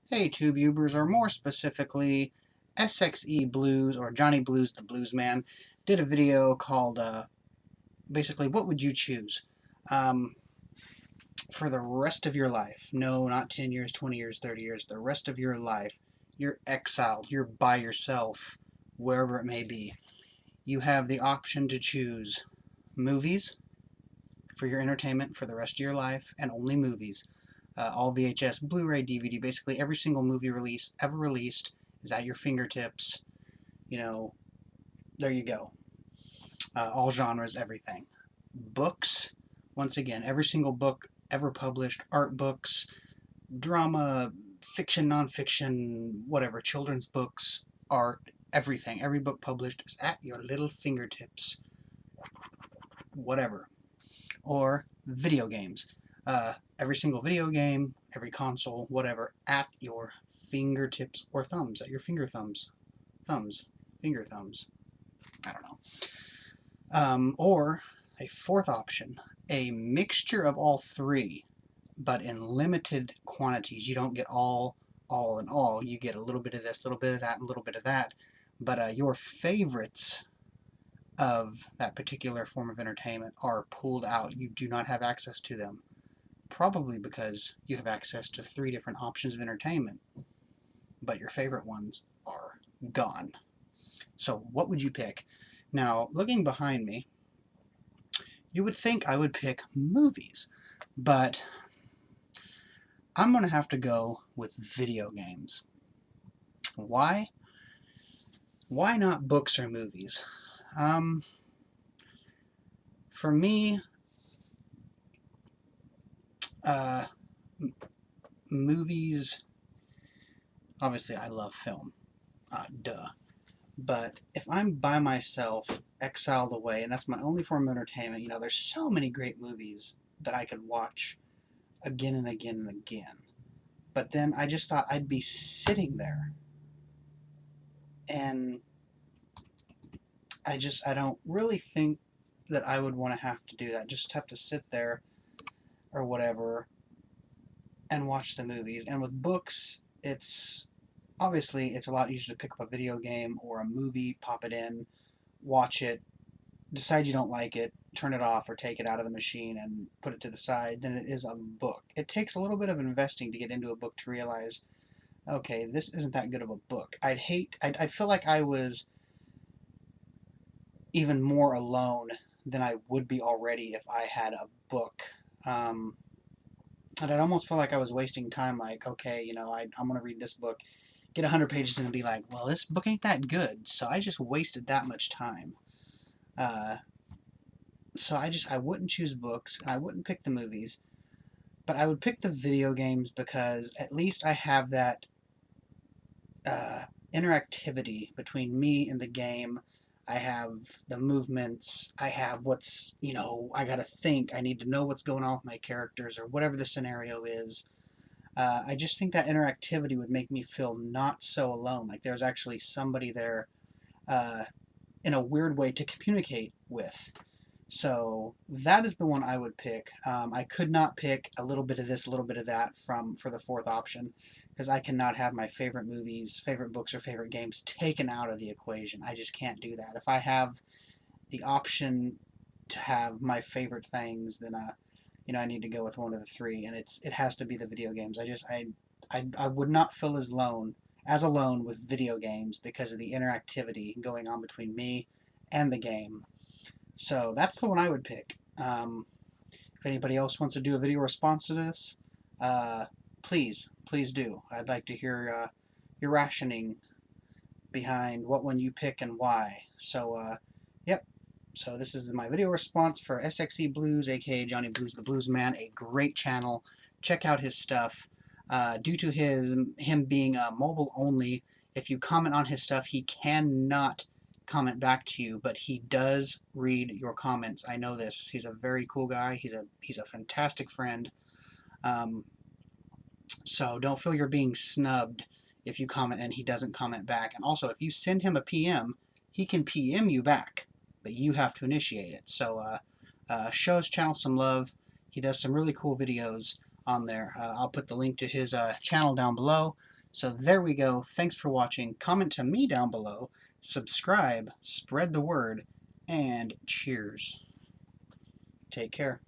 Hey TubeUbers, or more specifically, sXeblues, or Johnny Blues the Blues Man, did a video called, basically, what would you choose um, for the rest of your life? No, not 10 years, 20 years, 30 years, the rest of your life. You're exiled, you're by yourself, wherever it may be. You have the option to choose movies for your entertainment for the rest of your life, and only movies. All VHS, Blu-ray, DVD, basically every single movie release ever released is at your fingertips. You know, there you go. All genres, everything. Books, once again, every single book ever published, art books, drama, fiction, nonfiction, whatever, children's books, art, everything. Every book published is at your little fingertips. Whatever. Or video games. Every single video game, every console, whatever, at your fingertips or thumbs, at your finger thumbs. Thumbs. Finger thumbs. I don't know. Or a fourth option, a mixture of all three, but in limited quantities. You don't get all and all. You get a little bit of this, a little bit of that, and a little bit of that. But your favorites of that particular form of entertainment are pulled out. You do not have access to them. Probably because you have access to three different options of entertainment, but your favorite ones are gone. So what would you pick? Now, looking behind me, you would think I would pick movies, but I'm going to have to go with video games. Why? Why not books or movies? Um, for me, uh, movies, obviously I love film, duh. But if I'm by myself, exiled away, and that's my only form of entertainment, there's so many great movies that I could watch again and again and again. But then I just thought I'd be sitting there, and I don't really think that I would want to have to do that. Just have to sit there or whatever and watch the movies. And with books, it's a lot easier to pick up a video game or a movie, pop it in, watch it, decide you don't like it, turn it off or take it out of the machine and put it to the side than it is a book. It takes a little bit of investing to get into a book to realize, okay, this isn't that good of a book. I'd feel like I was even more alone than I would be already if I had a book. Um, and I'd almost feel like I was wasting time, like, okay, I'm going to read this book, get 100 pages in and be like, well, this book ain't that good, so I just wasted that much time. Uh, so I wouldn't choose books, and I wouldn't pick the movies, but I would pick the video games because at least I have that uh, interactivity between me and the game. I have the movements. I have I gotta think. I need to know what's going on with my characters or whatever the scenario is. I just think that interactivity would make me feel not so alone. Like there's actually somebody there uh, in a weird way to communicate with. So that is the one I would pick. I could not pick a little bit of this, a little bit of that for the fourth option because I cannot have my favorite movies, favorite books, or favorite games taken out of the equation. I just can't do that. If I have the option to have my favorite things, then I need to go with one of the three, and it has to be the video games. I would not feel as alone with video games because of the interactivity going on between me and the game. So that's the one I would pick. If anybody else wants to do a video response to this, please do. I'd like to hear your rationing behind what one you pick and why. So, yep. So this is my video response for sXeblues, aka Johnny Blues the Blues Man, a great channel. Check out his stuff. Due to him being mobile only, if you comment on his stuff, he cannot comment back to you, but he does read your comments. I know this. He's a very cool guy. He's a fantastic friend. Um, so don't feel you're being snubbed if you comment and he doesn't comment back. And also, if you send him a PM, he can PM you back, but you have to initiate it. So show his channel some love. He does some really cool videos on there. I'll put the link to his channel down below. So there we go. Thanks for watching. Comment to me down below. Subscribe, spread the word, and cheers. Take care.